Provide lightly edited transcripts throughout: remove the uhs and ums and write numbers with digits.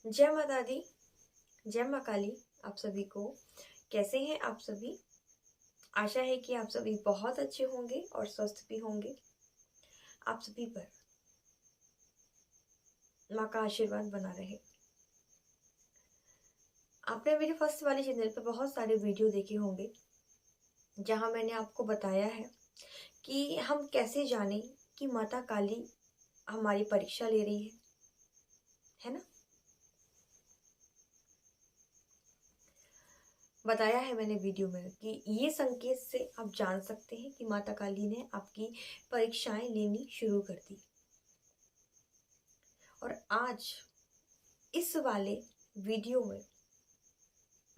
जय माता दी, जय माँ काली। आप सभी को कैसे हैं आप सभी? आशा है कि आप सभी बहुत अच्छे होंगे और स्वस्थ भी होंगे। आप सभी पर माँ का आशीर्वाद बना रहे। आपने मेरे फर्स्ट वाले चैनल पर बहुत सारे वीडियो देखे होंगे जहां मैंने आपको बताया है कि हम कैसे जानें कि माता काली हमारी परीक्षा ले रही है ना। बताया है मैंने वीडियो में कि ये संकेत से आप जान सकते हैं कि माता काली ने आपकी परीक्षाएं लेनी शुरू कर दी। और आज इस वाले वीडियो में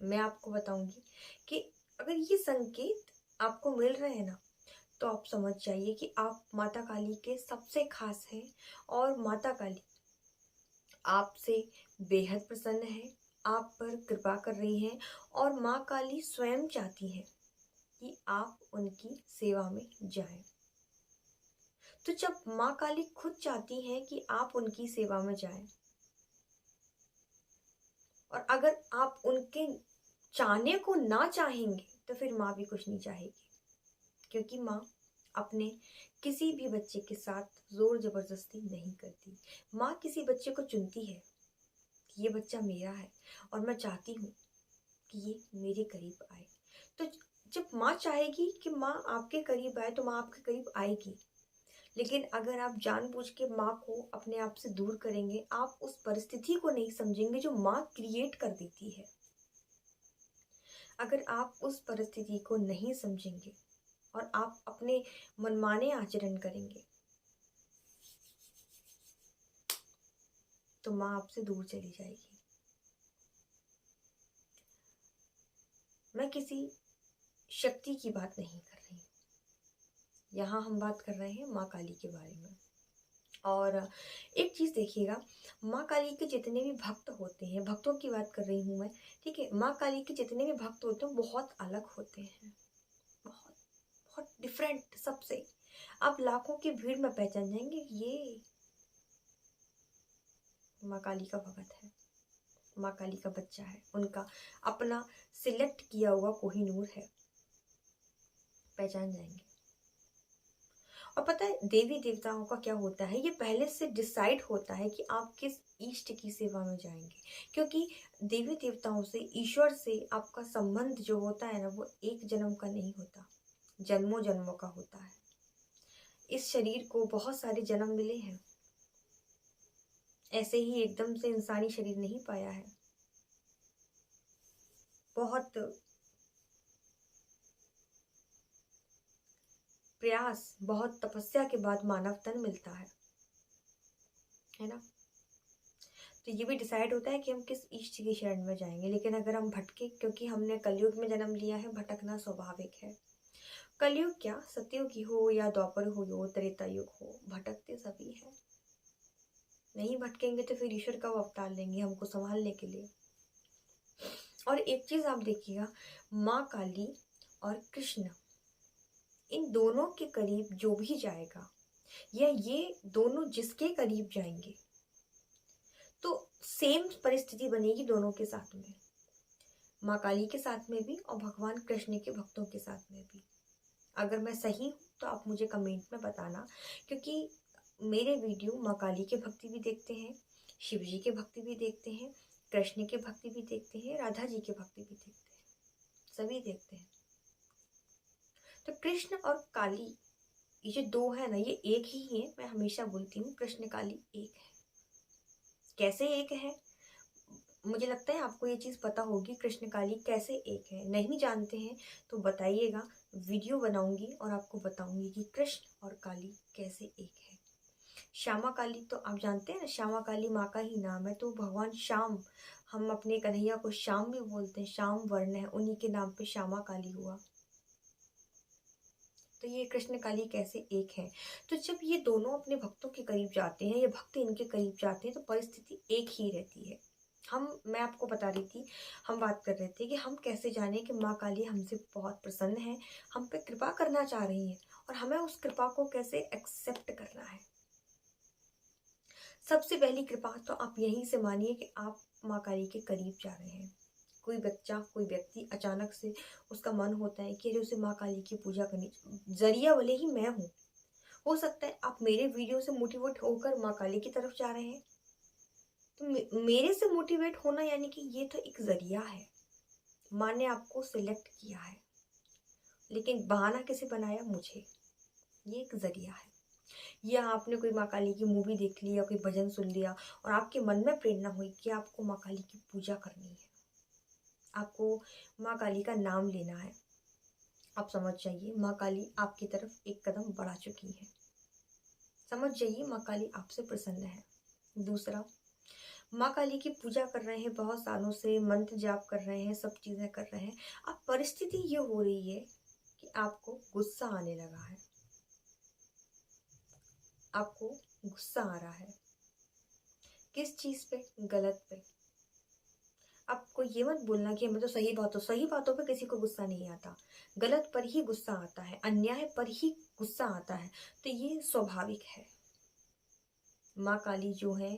मैं आपको बताऊंगी कि अगर ये संकेत आपको मिल रहे हैं ना, तो आप समझ जाइए कि आप माता काली के सबसे खास हैं और माता काली आपसे बेहद प्रसन्न है, आप पर कृपा कर रही हैं और माँ काली स्वयं चाहती हैं कि आप उनकी सेवा में जाएं। तो जब माँ काली खुद चाहती हैं कि आप उनकी सेवा में जाएं और अगर आप उनके चाहने को ना चाहेंगे तो फिर माँ भी कुछ नहीं चाहेगी, क्योंकि माँ अपने किसी भी बच्चे के साथ जोर जबरदस्ती नहीं करती। माँ किसी बच्चे को चुनती है कि ये बच्चा मेरा है और मैं चाहती हूँ कि ये मेरे करीब आए। तो जब माँ चाहेगी कि माँ आपके करीब आए तो माँ आपके करीब आएगी। लेकिन अगर आप जानबूझ के माँ को अपने आप से दूर करेंगे, आप उस परिस्थिति को नहीं समझेंगे जो माँ क्रिएट कर देती है। अगर आप उस परिस्थिति को नहीं समझेंगे और आप अपने मनमाने आचरण करेंगे तो माँ आपसे दूर चली जाएगी। मैं किसी शक्ति की बात नहीं कर रही, यहाँ हम बात कर रहे हैं माँ काली के बारे में। और एक चीज देखिएगा, माँ काली के जितने भी भक्त होते हैं, भक्तों की बात कर रही हूँ मैं, ठीक है। माँ काली के जितने भी भक्त होते हैं बहुत अलग होते हैं, बहुत बहुत डिफरेंट सबसे। आप लाखों की भीड़ में पहचान जाएंगे ये माँ काली का भगत है, माँ काली का बच्चा है, उनका अपना सिलेक्ट किया हुआ कोहिनूर है, पहचान जाएंगे। और पता है देवी देवताओं का क्या होता है, ये पहले से डिसाइड होता है कि आप किस इष्ट की सेवा में जाएंगे, क्योंकि देवी देवताओं से, ईश्वर से आपका संबंध जो होता है ना, वो एक जन्म का नहीं होता, जन्मों जन्मों का होता है। इस शरीर को बहुत सारे जन्म मिले हैं, ऐसे ही एकदम से इंसानी शरीर नहीं पाया है। बहुत प्रयास, बहुत तपस्या के बाद मानव तन मिलता है ना। तो ये भी डिसाइड होता है कि हम किस इष्ट की शरण में जाएंगे। लेकिन अगर हम भटके, क्योंकि हमने कलयुग में जन्म लिया है, भटकना स्वाभाविक है। कलयुग क्या, सतयुग ही हो या द्वापर हो या त्रेता युग हो, भटकते सभी हैं। नहीं भटकेंगे तो फिर ईश्वर का अवतार लेंगे हमको संभालने के लिए। और एक चीज आप देखिएगा, माँ काली और कृष्ण, इन दोनों के करीब जो भी जाएगा या ये दोनों जिसके करीब जाएंगे तो सेम परिस्थिति बनेगी दोनों के साथ में, माँ काली के साथ में भी और भगवान कृष्ण के भक्तों के साथ में भी। अगर मैं सही हूँ तो आप मुझे कमेंट में बताना, क्योंकि मेरे वीडियो माँ काली के भक्ति भी देखते हैं, शिव जी के भक्ति भी देखते हैं, कृष्ण के भक्ति भी देखते हैं, राधा जी के भक्ति भी देखते हैं, सभी देखते हैं। तो कृष्ण और काली ये जो दो है ना, ये एक ही है। मैं हमेशा बोलती हूँ कृष्ण काली एक है। कैसे एक है, मुझे लगता है आपको ये चीज़ पता होगी, कृष्ण काली कैसे एक है। नहीं जानते हैं तो बताइएगा, वीडियो बनाऊंगी और आपको बताऊंगी कि कृष्ण और काली कैसे एक है। श्यामा काली तो आप जानते हैं ना, श्यामा काली माँ का ही नाम है, तो भगवान श्याम, हम अपने कन्हैया को श्याम भी बोलते हैं, श्याम वर्ण है, उन्हीं के नाम पे श्यामा काली हुआ। तो ये कृष्ण काली कैसे एक है, तो जब ये दोनों अपने भक्तों के करीब जाते हैं, ये भक्त इनके करीब जाते हैं, तो परिस्थिति एक ही रहती है। मैं आपको बता रही थी, हम बात कर रहे थे कि हम कैसे जाने कि माँ काली हमसे बहुत प्रसन्न है, हम पे कृपा करना चाह रही है और हमें उस कृपा को कैसे एक्सेप्ट करना है। सबसे पहली कृपा तो आप यहीं से मानिए कि आप माँ काली के करीब जा रहे हैं। कोई बच्चा, कोई व्यक्ति अचानक से उसका मन होता है कि अरे उसे माँ काली की पूजा करनी, जरिया भले ही मैं हूँ, हो सकता है आप मेरे वीडियो से मोटिवेट होकर माँ काली की तरफ जा रहे हैं, तो मेरे से मोटिवेट होना यानी कि ये तो एक जरिया है। माँ ने आपको सिलेक्ट किया है, लेकिन बहाना किसे बनाया? मुझे। ये एक जरिया है। या आपने कोई माँ काली की मूवी देख ली या कोई भजन सुन लिया और आपके मन में प्रेरणा हुई कि आपको माँ काली की पूजा करनी है, आपको माँ काली का नाम लेना है। आप समझ जाइए माँ काली आपकी तरफ एक कदम बढ़ा चुकी है। समझ जाइए माँ काली आपसे प्रसन्न है। दूसरा, माँ काली की पूजा कर रहे हैं, बहुत सालों से मंत्र जाप कर रहे हैं, सब चीजें कर रहे हैं। अब परिस्थिति ये हो रही है कि आपको गुस्सा आने लगा है, आपको गुस्सा आ रहा है। किस चीज पे? गलत पे। आपको ये मत बोलना कि हमें तो सही बातों पे किसी को गुस्सा नहीं आता, गलत पर ही गुस्सा आता है, अन्याय पर ही गुस्सा आता है। तो ये स्वाभाविक है। माँ काली जो है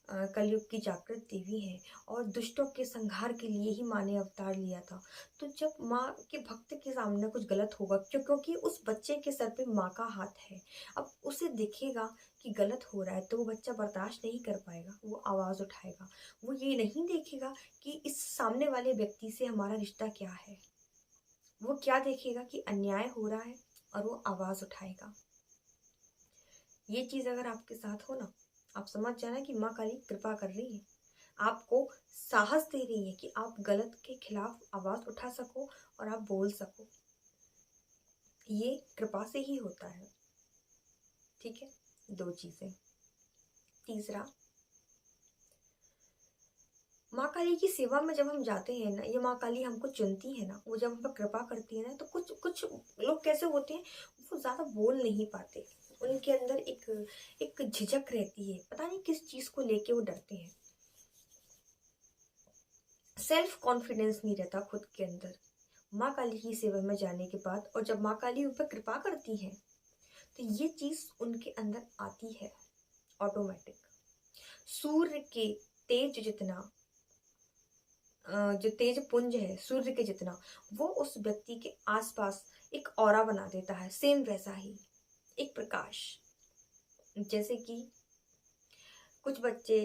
कलयुग की जागृत देवी है और दुष्टों के संहार के लिए ही माँ ने अवतार लिया था। तो जब माँ के भक्त के सामने कुछ गलत होगा, क्योंकि उस बच्चे के सर पे माँ का हाथ है, अब उसे दिखेगा कि गलत हो रहा है तो वो बच्चा बर्दाश्त नहीं कर पाएगा, वो आवाज उठाएगा। वो ये नहीं देखेगा कि इस सामने वाले व्यक्ति से हमारा रिश्ता क्या है, वो क्या देखेगा कि अन्याय हो रहा है और वो आवाज उठाएगा। ये चीज अगर आपके साथ हो ना, आप समझ जाना कि माँ काली कृपा कर रही है, आपको साहस दे रही है कि आप गलत के खिलाफ आवाज उठा सको और आप बोल सको। ये कृपा से ही होता है। ठीक है, 2 चीजें। तीसरा, माँ काली की सेवा में जब हम जाते हैं ना, ये माँ काली हमको चुनती है ना, वो जब हम पर कृपा करती है ना, तो कुछ कुछ लोग कैसे होते हैं, वो ज्यादा बोल नहीं पाते, उनके अंदर एक झिझक रहती है, पता नहीं किस चीज को लेके वो डरते हैं। सेल्फ कॉन्फिडेंस नहीं रहता खुद के अंदर। माँ काली की सेवा में जाने के बाद और जब माँ काली उन पर कृपा करती है तो ये चीज उनके अंदर आती है ऑटोमेटिक। सूर्य के तेज जितना, जो तेज पुंज है सूर्य के जितना, वो उस व्यक्ति के आसपास एक ऑरा बना देता है, सेम वैसा ही एक प्रकाश। जैसे कि कुछ बच्चे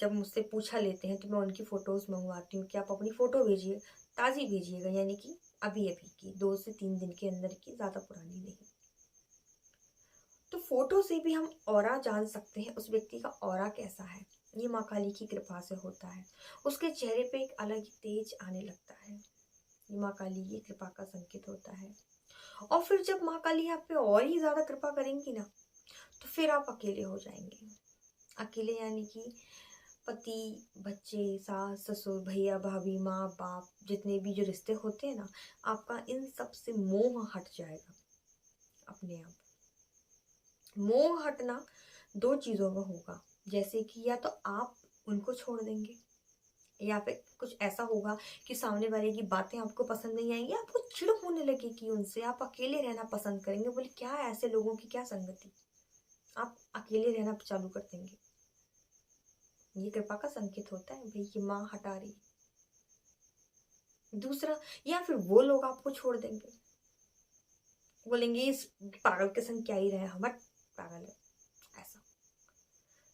जब मुझसे पूछा लेते हैं तो मैं उनकी फोटोज मंगवाती हूँ कि आप अपनी फोटो भेजिए, ताज़ी भेजिएगा, यानी कि अभी अभी की, 2 से 3 दिन के अंदर की, ज़्यादा पुरानी नहीं। तो फोटो से भी हम ऑरा जान सकते हैं, उस व्यक्ति का ऑरा कैसा है। ये माँ काली की कृपा से होता है। उसके चेहरे पे एक अलग ही तेज आने लगता है। ये माँ काली की कृपा का संकेत होता है। और फिर जब माँ काली आप पे और ही ज्यादा कृपा करेंगी ना, तो फिर आप अकेले हो जाएंगे। अकेले यानी कि पति, बच्चे, सास ससुर, भैया भाभी, माँ बाप, जितने भी जो रिश्ते होते हैं ना, आपका इन सब से मोह हट जाएगा अपने आप। मोह हटना 2 चीजों में होगा, जैसे कि या तो आप उनको छोड़ देंगे, या फिर कुछ ऐसा होगा कि सामने वाले की बातें आपको पसंद नहीं आएंगी, आपको चिढ़ होने लगेगी उनसे, आप अकेले रहना पसंद करेंगे। बोले क्या है, ऐसे लोगों की क्या संगति, आप अकेले रहना चालू कर देंगे। ये कृपा का संकेत होता है भाई, ये माँ हटा रही। दूसरा, या फिर वो लोग आपको छोड़ देंगे, बोलेंगे इस पागल के संग क्या ही रहे, हम पागल है, ऐसा।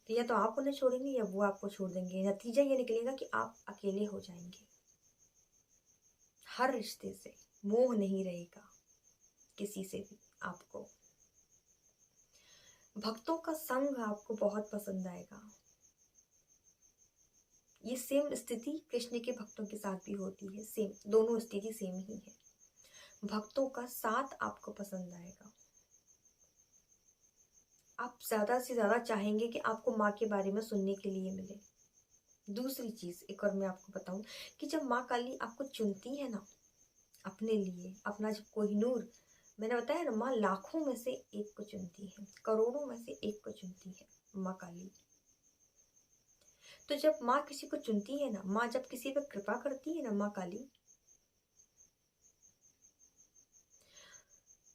तो या तो आप उन्हें छोड़ेंगे या वो आपको छोड़ देंगे। नतीजा ये निकलेगा कि आप अकेले हो जाएंगे। हर रिश्ते से मोह नहीं रहेगा किसी से भी। आपको भक्तों का संग आपको बहुत पसंद आएगा। ये सेम स्थिति कृष्ण के भक्तों के साथ भी होती है, सेम, दोनों स्थिति सेम ही है। भक्तों का साथ आपको पसंद आएगा। आप ज्यादा से ज्यादा चाहेंगे कि आपको माँ के बारे में सुनने के लिए मिले। दूसरी चीज एक और मैं आपको बताऊं कि जब माँ काली आपको चुनती है ना अपने लिए, अपना जब कोहिनूर, मैंने बताया ना, माँ लाखों में से एक को चुनती है, करोड़ों में से एक को चुनती है माँ काली। तो जब माँ किसी को चुनती है ना, माँ जब किसी पर कृपा करती है ना माँ काली,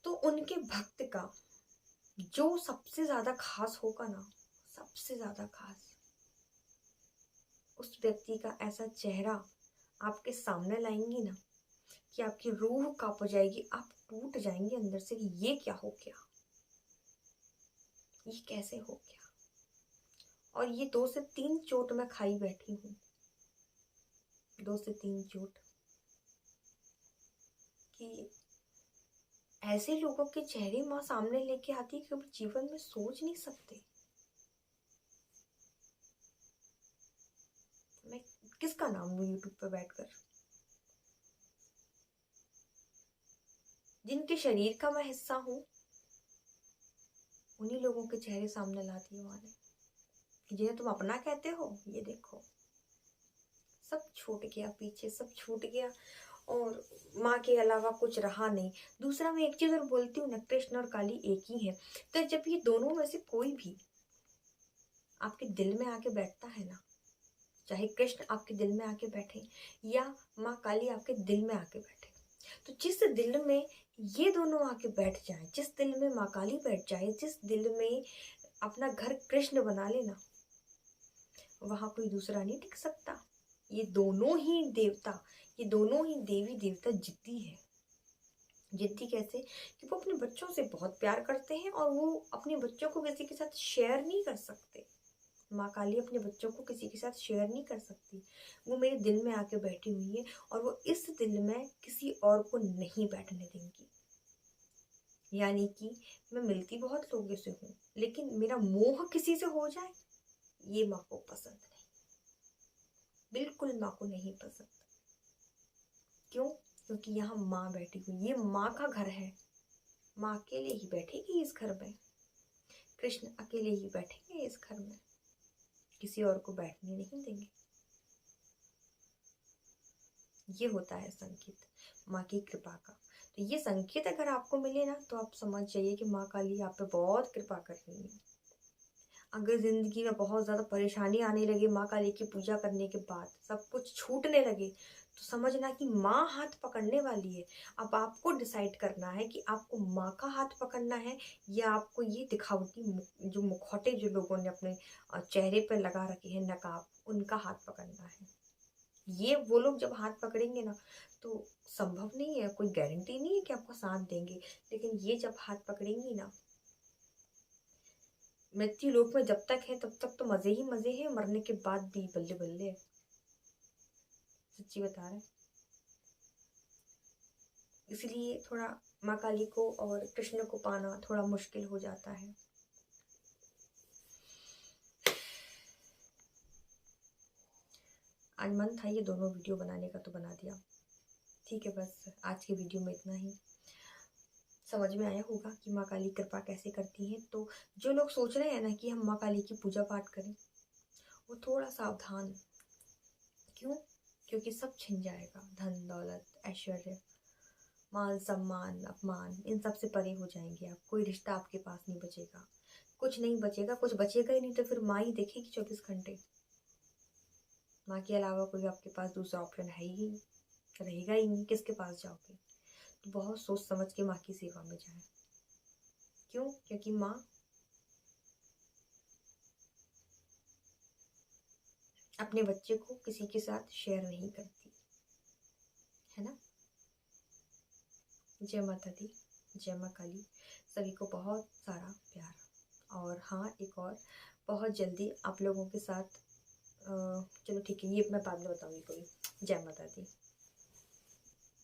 तो उनके भक्त का जो सबसे ज्यादा खास होगा ना, सबसे ज़्यादा खास। उस व्यक्ति का ऐसा चेहरा आपके सामने लाएंगी ना कि आपकी रूह कांप हो जाएगी, आप टूट जाएंगे अंदर से कि ये क्या हो गया, ये कैसे हो गया। और ये 2 से 3 चोट मैं खाई बैठी हूँ, 2 से 3 चोट, कि ऐसे लोगों के चेहरे माँ सामने लेके आती है कि कभी जीवन में सोच नहीं सकते। मैं किसका नाम लूं यूट्यूब पे बैठकर, जिनके शरीर का मैं हिस्सा हूँ, उन्हीं लोगों के चेहरे सामने लाती है माँ ने कि जिन्हें तुम अपना कहते हो, ये देखो सब छूट गया पीछे, सब छूट गया और माँ के अलावा कुछ रहा नहीं। दूसरा मैं एक चीज और बोलती हूँ ना, कृष्ण और काली एक ही है। तो जब ये दोनों में से कोई भी आपके दिल में आके बैठता है ना, चाहे कृष्ण आपके दिल में आके बैठे या माँ काली आपके दिल में आके बैठे, तो जिस दिल में ये दोनों आके बैठ जाए, जिस दिल में माँ काली बैठ जाए, जिस दिल में अपना घर कृष्ण बना लेना, वहां कोई दूसरा नहीं टिक सकता। ये दोनों ही देवता, ये दोनों ही देवी देवता जिद्दी है। जिद्दी कैसे कि वो अपने बच्चों से बहुत प्यार करते हैं और वो अपने बच्चों को किसी के साथ शेयर नहीं कर सकते। माँ काली अपने बच्चों को किसी के साथ शेयर नहीं कर सकती। वो मेरे दिल में आके बैठी हुई है और वो इस दिल में किसी और को नहीं बैठने देंगी। यानी कि मैं मिलती बहुत लोगों से हूँ, लेकिन मेरा मोह किसी से हो जाए, ये माँ को पसंद नहीं, बिल्कुल माँ को नहीं पसंद। क्यों? क्योंकि यहाँ माँ बैठी हुई, ये माँ का घर है। माँ अकेले ही बैठेगी इस घर में, कृष्ण अकेले ही बैठेंगे इस घर में, किसी और को बैठने नहीं देंगे। ये होता है संकेत माँ की कृपा का। तो ये संकेत अगर आपको मिले ना, तो आप समझ जाइए कि माँ काली आप पे बहुत कृपा कर रही है। अगर जिंदगी में बहुत ज्यादा परेशानी आने लगे माँ काली की पूजा करने के बाद, सब कुछ छूटने लगे, तो समझना कि माँ हाथ पकड़ने वाली है। अब आपको डिसाइड करना है कि आपको माँ का हाथ पकड़ना है या आपको ये दिखावटी जो मुखौटे जो लोगों ने अपने चेहरे पर लगा रखे हैं, नकाब, उनका हाथ पकड़ना है। ये वो लोग जब हाथ पकड़ेंगे ना, तो संभव नहीं है, कोई गारंटी नहीं है कि आपको साथ देंगे, लेकिन ये जब हाथ पकड़ेंगी ना, मृत्यु लोक में जब तक है तब तक तो मजे ही मजे हैं, मरने के बाद भी बल्ले बल्ले। सच्ची बता रहे। इसलिए थोड़ा माँ काली को और कृष्ण को पाना थोड़ा मुश्किल हो जाता है। आज मन था ये दोनों वीडियो बनाने का, तो बना दिया। ठीक है, बस आज के वीडियो में इतना ही। समझ में आया होगा कि माँ काली कृपा कैसे करती हैं। तो जो लोग सोच रहे हैं ना कि हम माँ काली की पूजा पाठ करें, वो थोड़ा सावधान। क्यों? क्योंकि सब छिन जाएगा, धन दौलत ऐश्वर्य, मान सम्मान अपमान, इन सब से परे हो जाएंगे आप। कोई रिश्ता आपके पास नहीं बचेगा, कुछ नहीं बचेगा, कुछ बचेगा ही नहीं। तो फिर माँ ही देखेगी 24 घंटे। माँ के अलावा कोई आपके पास दूसरा ऑप्शन है ही, रहेगा ही नहीं, किसके पास जाओगे। तो बहुत सोच समझ के माँ की सेवा में जाए। क्यों? क्योंकि माँ अपने बच्चे को किसी के साथ शेयर नहीं करती, है ना। जय माता दी, जय माँ काली। सभी को बहुत सारा प्यार। और हाँ, एक और बहुत जल्दी आप लोगों के साथ चलो ठीक है, ये मैं बाद में बताऊंगी कोई। जय माता दी।